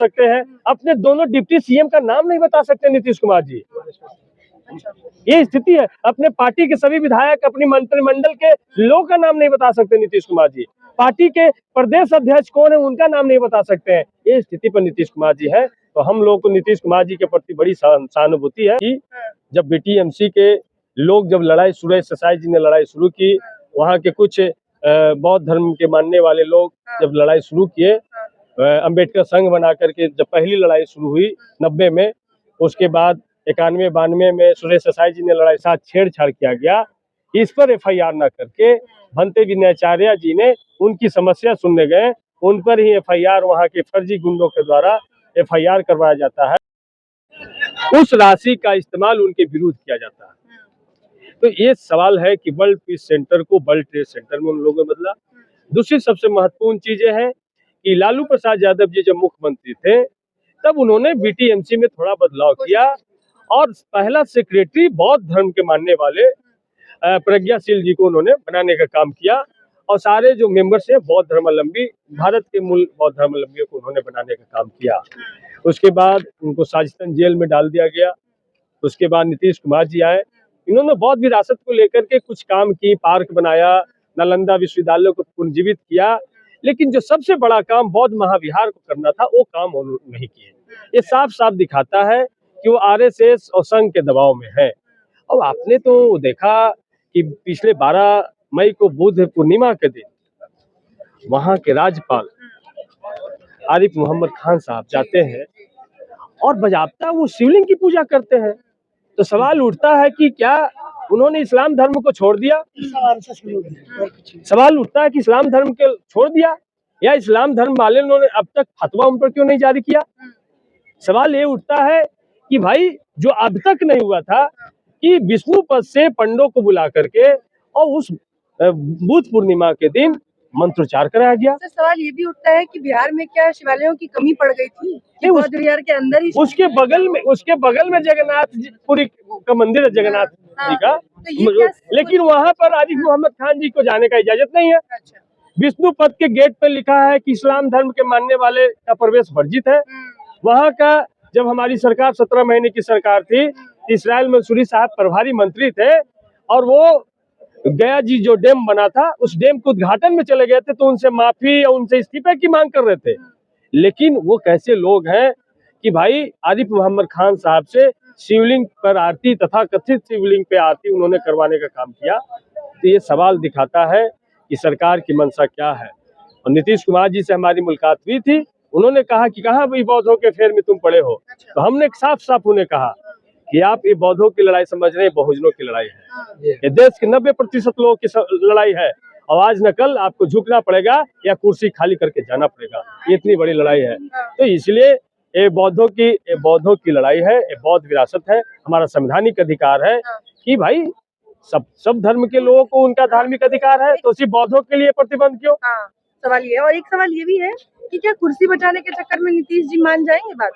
सकते हैं, अपने दोनों डिप्टी सीएम का नाम नहीं बता सकते नीतीश कुमार जी। ये स्थिति है। अपने पार्टी के सभी विधायक, अपनी मंत्रिमंडल के लोगों का नाम नहीं बता सकते नीतीश कुमार जी। पार्टी के प्रदेश अध्यक्ष कौन है उनका नाम नहीं बता सकते हैं। ये स्थिति पर नीतीश कुमार जी है। तो हम लोग को नीतीश कुमार जी के प्रति बड़ी सहानुभूति है कि जब बीटीएमसी के लोग जब लड़ाई, सुरेश ससाई जी ने लड़ाई शुरू की, वहाँ के कुछ बौद्ध धर्म के मानने वाले लोग जब लड़ाई शुरू किए, अंबेडकर संघ बना करके जब पहली लड़ाई शुरू हुई 90 में, उसके बाद 91-92 में सुरेश ससाई जी ने लड़ाई साथ छेड़छाड़ किया गया। इस पर एफआईआर न करके भंते विनयाचार्य जी ने उनकी समस्या सुनने गए, उन पर ही एफआईआर, वहां के फर्जी गुंडों के द्वारा एफआईआर करवाया जाता है। उस राशि का इस्तेमाल उनके विरुद्ध किया जाता है। तो ये सवाल है कि वर्ल्ड पीस सेंटर को वर्ल्ड ट्रेड सेंटर में उन लोगों ने बदला। दूसरी सबसे महत्वपूर्ण चीजें हैं कि लालू प्रसाद यादव जी जब मुख्यमंत्री थे तब उन्होंने बीटीएमसी में थोड़ा बदलाव किया और पहला सेक्रेटरी बौद्ध धर्म के मानने वाले प्रज्ञाशील जी को उन्होंने बनाने का काम किया और सारे जो मेंबर्स हैं बौद्ध धर्मावलंबी, भारत के मूल बौद्ध धर्मावलंबियों को उन्होंने बनाने का काम किया। उसके बाद उनको साजिदन जेल में डाल दिया गया। उसके बाद नीतीश कुमार जी आए, इन्होंने बौद्ध विरासत को लेकर के कुछ काम की, पार्क बनाया, नालंदा विश्वविद्यालय को पुनर्जीवित किया, लेकिन जो सबसे बड़ा काम बौद्ध महाविहार को करना था वो काम उन्होंने नहीं किए। ये साफ साफ दिखाता है कि वो आरएसएस और संघ के दबाव में है। और आपने तो देखा कि पिछले 12 मई को बुद्ध पूर्णिमा के दिन वहां के राज्यपाल आरिफ मोहम्मद खान साहब जाते हैं और बजाबता वो शिवलिंग की पूजा करते हैं। तो सवाल उठता है कि क्या उन्होंने इस्लाम धर्म को छोड़ दिया? सवाल उठता है कि इस्लाम धर्म को छोड़ दिया या इस्लाम धर्म वाले उन्होंने अब तक फतवा उन पर क्यों नहीं जारी किया? सवाल ये उठता है कि भाई जो अब तक नहीं हुआ था कि विष्णु पद से पंडों को बुला करके और उस बुद्ध पूर्णिमा के दिन मंत्रोच्चार कराया गया। सवाल ये भी उठता है कि बिहार में क्या शिवालयों की कमी पड़ गई थी? बौद्ध विहार के अंदर ही उसके बगल में जगन्नाथ पुरी का मंदिर है, जगन्नाथ जी का, लेकिन वहाँ पर आरिफ मोहम्मद खान जी को जाने का इजाजत नहीं है। विष्णु पद के गेट पर लिखा है कि इस्लाम धर्म के मानने वाले का प्रवेश वर्जित है। वहाँ का जब हमारी सरकार 17 महीने की सरकार थी, इसराइल मंसूरी साहब प्रभारी मंत्री थे और वो गया जी जो डैम बना था उस डैम के उद्घाटन में चले गए थे, तो उनसे माफी और उनसे इस्तीफे की मांग कर रहे थे। लेकिन वो कैसे लोग हैं कि भाई आरिफ मोहम्मद खान साहब से शिवलिंग पर आरती, तथा कथित शिवलिंग पे आरती उन्होंने करवाने का काम किया। तो ये सवाल दिखाता है कि सरकार की मंशा क्या है। और नीतीश कुमार जी से हमारी मुलाकात हुई थी, उन्होंने कहा कि कहाँ भी बौद्धों के फेर में तुम पड़े हो। तो हमने साफ साफ उन्हें कहा कि आप ये बौद्धों की लड़ाई समझ रहे हैं, बहुजनों की लड़ाई है। ये देश के 90% लोगों की लड़ाई है और आज न कल आपको झुकना पड़ेगा या कुर्सी खाली करके जाना पड़ेगा। ये इतनी बड़ी लड़ाई है। तो इसलिए ये बौद्धों की लड़ाई है, ये बौद्ध विरासत है, हमारा संवैधानिक अधिकार है कि भाई सब धर्म के लोगों को उनका धार्मिक अधिकार है, तो सिर्फ बौद्धों के लिए प्रतिबंध क्यों? सवाल ये, और एक सवाल ये भी है कि क्या कुर्सी बचाने के चक्कर में नीतीश जी मान जाएंगे बात?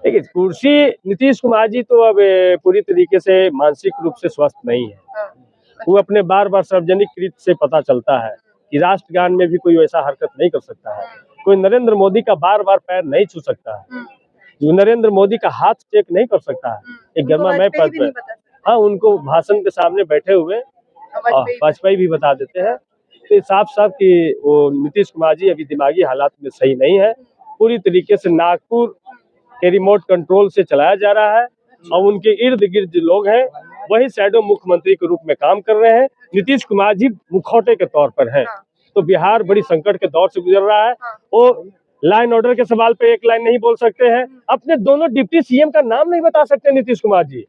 देखिए, कुर्सी, नीतीश कुमार जी तो अब पूरी तरीके से मानसिक रूप से स्वस्थ नहीं है। वो अपने बार सार्वजनिक कृत से पता चलता है कि राष्ट्रगान में भी कोई वैसा हरकत नहीं कर सकता है। कोई नरेंद्र मोदी का बार पैर नहीं छू सकता है, नरेंद्र मोदी का हाथ चेक नहीं कर सकता है एक गरमामय पद पर। हाँ, उनको भाषण के सामने बैठे हुए वाजपेयी भी बता देते हैं। तो साफ साफ कि वो नीतीश कुमार जी अभी दिमागी हालात में सही नहीं है। पूरी तरीके से नागपुर के रिमोट कंट्रोल से चलाया जा रहा है और उनके इर्द गिर्द जो लोग हैं वही शैडो मुख्यमंत्री के रूप में काम कर रहे हैं। नीतीश कुमार जी मुखौटे के तौर पर हैं। तो बिहार बड़ी संकट के दौर से गुजर रहा है। वो लाइन ऑर्डर के सवाल पे एक लाइन नहीं बोल सकते हैं, अपने दोनों डिप्टी सीएम का नाम नहीं बता सकते नीतीश कुमार जी।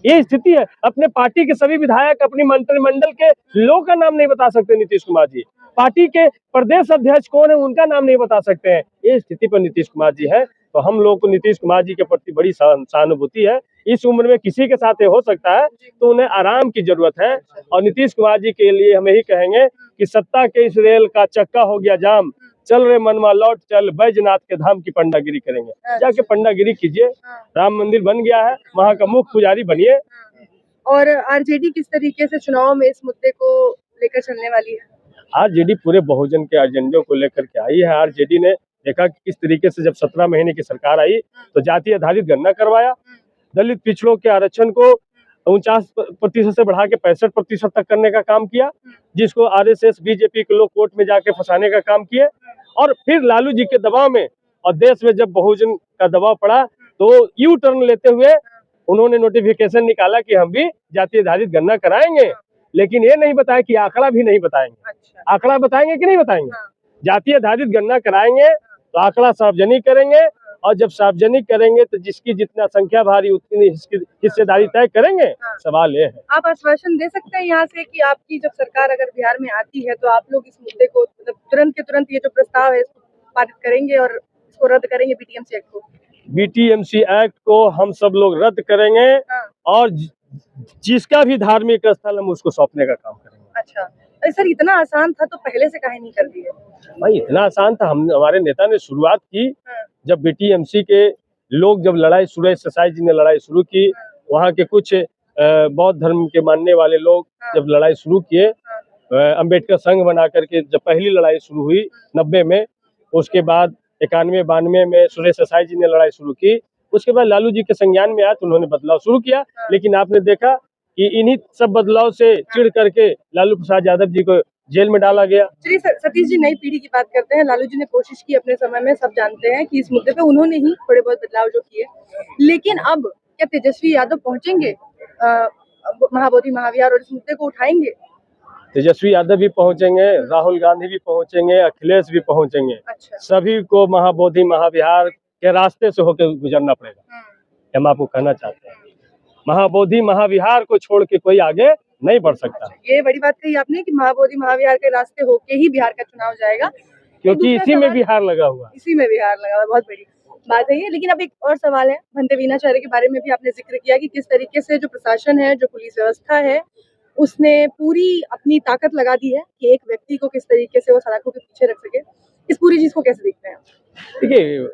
ये स्थिति है। अपने पार्टी के सभी विधायक, अपनी मंत्रिमंडल के लोगों का नाम नहीं बता सकते नीतीश कुमार जी। पार्टी के प्रदेश अध्यक्ष कौन है उनका नाम नहीं बता सकते हैं। ये स्थिति पर नीतीश कुमार जी है। तो हम लोग को नीतीश कुमार जी के प्रति बड़ी सहानुभूति है। इस उम्र में किसी के साथ ये हो सकता है, तो उन्हें आराम की जरूरत है। और नीतीश कुमार जी के लिए हम यही कहेंगे कि सत्ता के इस रेल का चक्का हो गया जाम, चल रहे मनवा लौट चल, बैजनाथ के धाम की पंडागिरी करेंगे। जाके पंडागिरी कीजिए, राम मंदिर बन गया है, वहाँ का मुख्य पुजारी बनिए। और आरजेडी किस तरीके से चुनाव में इस मुद्दे को लेकर चलने वाली है? आरजेडी पूरे बहुजन के एजेंडे को लेकर के आई है। आरजेडी ने देखा कि किस तरीके से जब 17 महीने की सरकार आई तो जाति आधारित गणना करवाया, दलित पिछड़ों के आरक्षण को 49% से बढ़ा के 65% तक करने का काम किया, जिसको आरएसएस बीजेपी के लोग कोर्ट में जाके फंसाने का काम किए। और फिर लालू जी के दबाव में और देश में जब बहुजन का दबाव पड़ा तो यू टर्न लेते हुए उन्होंने नोटिफिकेशन निकाला कि हम भी जाति आधारित गणना कराएंगे, लेकिन ये नहीं बताया कि आंकड़ा भी नहीं बताएंगे। आंकड़ा बताएंगे कि नहीं बताएंगे? जाति आधारित गणना कराएंगे तो आंकड़ा सार्वजनिक करेंगे, और जब सार्वजनिक करेंगे तो जिसकी जितना संख्या भारी उतनी हिस्सेदारी तय करेंगे। सवाल ये है, आप आश्वासन दे सकते हैं यहाँ से कि आपकी जब सरकार अगर बिहार में आती है तो आप लोग इस मुद्दे को मतलब तुरंत के तुरंत ये जो प्रस्ताव है इसको पारित करेंगे और इसको रद्द करेंगे, बीटीएमसी एक्ट को? बीटीएमसी एक्ट को हम सब लोग रद्द करेंगे और जिसका भी धार्मिक स्थल हम उसको सौंपने का काम करेंगे। अच्छा, सर इतना आसान था तो पहले से काहे नहीं कर दिए? भाई इतना आसान था, हमारे नेता ने शुरुआत की जब बीटीएमसी के लोग जब लड़ाई सुरेश ससाई जी ने लड़ाई शुरू की, वहाँ के कुछ बौद्ध धर्म के मानने वाले लोग जब लड़ाई शुरू किए, अंबेडकर संघ बना करके जब पहली लड़ाई शुरू हुई 90 में, उसके बाद 91-92 में सुरेश ससाई जी ने लड़ाई शुरू की, उसके बाद लालू जी के संज्ञान में आया तो उन्होंने बदलाव शुरू किया। लेकिन आपने देखा कि इन्हीं सब बदलाव से चिढ़ करके लालू प्रसाद यादव जी को जेल में डाला गया। चलिए सतीश जी, नई पीढ़ी की बात करते हैं। लालू जी ने कोशिश की अपने समय में, सब जानते हैं कि इस मुद्दे पे उन्होंने ही थोड़े बहुत बदलाव जो किए, लेकिन अब क्या तेजस्वी यादव पहुंचेंगे महाबोधि महाविहार और इस मुद्दे को उठाएंगे? तेजस्वी यादव भी पहुंचेंगे, राहुल गांधी भी पहुंचेंगे, अखिलेश भी पहुंचेंगे। अच्छा। सभी को महाबोधि महाविहार के रास्ते से होकर गुजरना पड़ेगा। हम आपको कहना चाहते हैं, महाबोधि महाविहार को छोड़ के कोई आगे नहीं बढ़ सकता। ये बड़ी बात कही आपने कि महाबोधि महाविहार के रास्ते होके ही बिहार का चुनाव जाएगा, क्योंकि इसी में बिहार लगा हुआ है। इसी में बिहार लगा हुआ है। बहुत बड़ी बात है ये। लेकिन अब एक और सवाल है, भंते वीणाचार्य के बारे में भी आपने जिक्र किया कि किस तरीके से जो प्रशासन है, जो पुलिस व्यवस्था है, उसने पूरी अपनी ताकत लगा दी है कि एक व्यक्ति को किस तरीके से वो सलाखों के पीछे रख सके। इस पूरी चीज को कैसे देखते हैं? देखिए,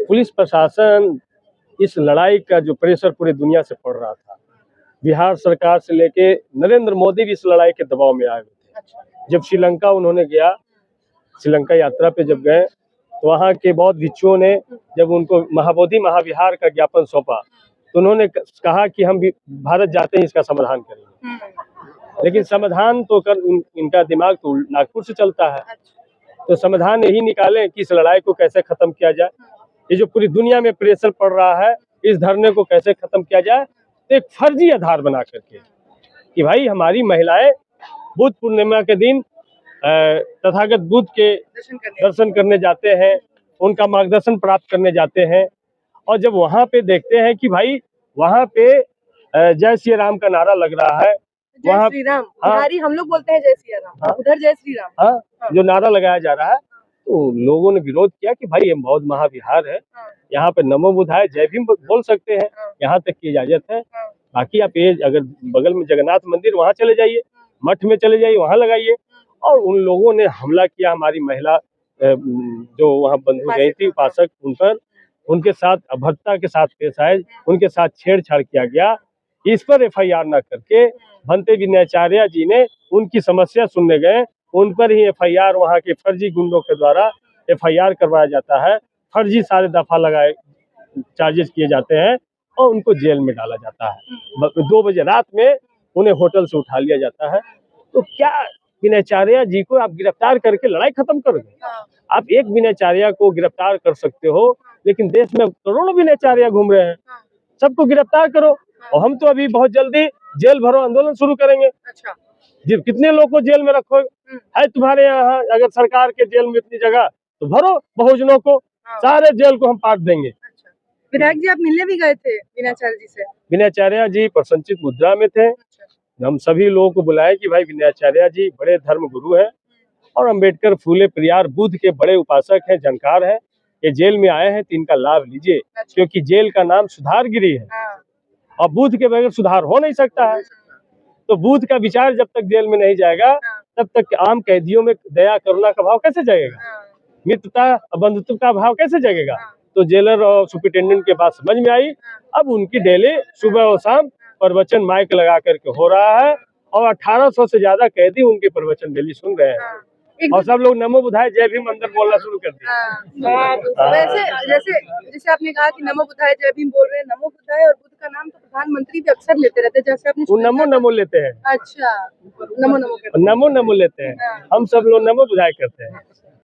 पुलिस प्रशासन इस लड़ाई का जो प्रेशर पूरी दुनिया से पड़ रहा था, बिहार सरकार से लेके नरेंद्र मोदी भी इस लड़ाई के दबाव में आए हुए थे। जब श्रीलंका उन्होंने गया, श्रीलंका यात्रा पे जब गए तो वहाँ के बौद्ध भिक्षुओं ने जब उनको महाबोधि महाविहार का ज्ञापन सौंपा तो उन्होंने कहा कि हम भी भारत जाते हैं इसका समाधान करेंगे। लेकिन समाधान तो इनका दिमाग तो नागपुर से चलता है, तो समाधान यही निकालें कि इस लड़ाई को कैसे खत्म किया जाए। ये जो पूरी दुनिया में प्रेशर पड़ रहा है, इस धरने को कैसे खत्म किया जाए, तो एक फर्जी आधार बना करके कि भाई हमारी महिलाएं बुद्ध पूर्णिमा के दिन तथागत बुद्ध के दर्शन करने जाते हैं, उनका मार्गदर्शन प्राप्त करने जाते हैं, और जब वहाँ पे देखते हैं कि भाई वहाँ पे जय श्री राम का नारा लग रहा है, जय श्री राम, बिहारी हम लोग बोलते हैं जय श्री राम, उधर जय श्री राम, जो नारा लगाया जा रहा है, तो लोगों ने विरोध किया कि भाई ये बौद्ध महाविहार है, यहाँ पे नमो बुद्धाय जय भीम बोल सकते हैं, यहाँ तक की इजाजत है। बाकी आप ये अगर बगल में जगन्नाथ मंदिर वहाँ चले जाइए, मठ में चले जाइए, वहाँ लगाइए। और उन लोगों ने हमला किया हमारी महिला जो वहाँ बंधु गई थी उपासक, उन पर उनके साथ अभद्रता के साथ पेश आए, उनके साथ छेड़छाड़ किया गया। इस पर एफआईआर न करके भंते वीणाचार्य जी ने उनकी समस्या सुनने गए, उन पर ही एफआईआर वहाँ के फर्जी गुंडों के द्वारा एफआईआर करवाया जाता है, फर्जी सारे दफा लगाए चार्जेस किए जाते हैं और उनको जेल में डाला जाता है। 2 बजे रात में उन्हें होटल से उठा लिया जाता है। तो क्या वीणाचार्य जी को आप गिरफ्तार करके लड़ाई खत्म करोगे? आप एक वीणाचार्य को गिरफ्तार कर सकते हो, लेकिन देश में करोड़ों वीणाचार्य घूम रहे हैं, सबको गिरफ्तार करो। और हम तो अभी बहुत जल्दी जेल भरो आंदोलन शुरू करेंगे। अच्छा, कितने लोग को जेल में रखो है तुम्हारे यहाँ? अगर सरकार के जेल में इतनी जगह तो भरो बहुजनों को, सारे जेल को हम पाट देंगे। अच्छा। विधायक जी, आप मिलने भी गए थे वीणाचार्य जी से? वीणाचार्य जी प्रसन्नचित मुद्रा में थे। हम सभी लोगों को बुलाए कि भाई वीणाचार्य जी बड़े धर्म गुरु हैं और अंबेडकर फूले पेरियार बुद्ध के बड़े उपासक हैं, जानकार हैं। ये जेल में आए हैं तो इनका लाभ लीजिए, क्योंकि जेल का नाम सुधारगिरी है और बुद्ध के बगैर सुधार हो नहीं सकता है। तो बुद्ध का विचार जब तक जेल में नहीं जाएगा तब तक आम कैदियों में दया करुणा का भाव कैसे जाएगा, मित्रता बंधुत्व का भाव कैसे जगेगा? तो जेलर और सुपरिटेंडेंट के बात समझ में आई। अब उनकी डेली सुबह और शाम प्रवचन माइक लगा करके हो रहा है और 1800 से ज्यादा कैदी उनके प्रवचन डेली सुन रहे हैं। और सब लोग नमो बुधाय जय भीम अंदर बोलना शुरू कर दिया। वैसे जैसे जैसे आपने कहा कि नमो बुद्धाय जय भीम बोल रहे हैं, नमो बुद्धाय और बुद्ध का नाम तो प्रधानमंत्री भी अक्सर लेते रहते हैं, जैसे आपने वो नमो नमो लेते हैं, अच्छा नमो नमो कहते नमो नमो लेते हैं, हम सब लोग नमो बुधाय करते हैं।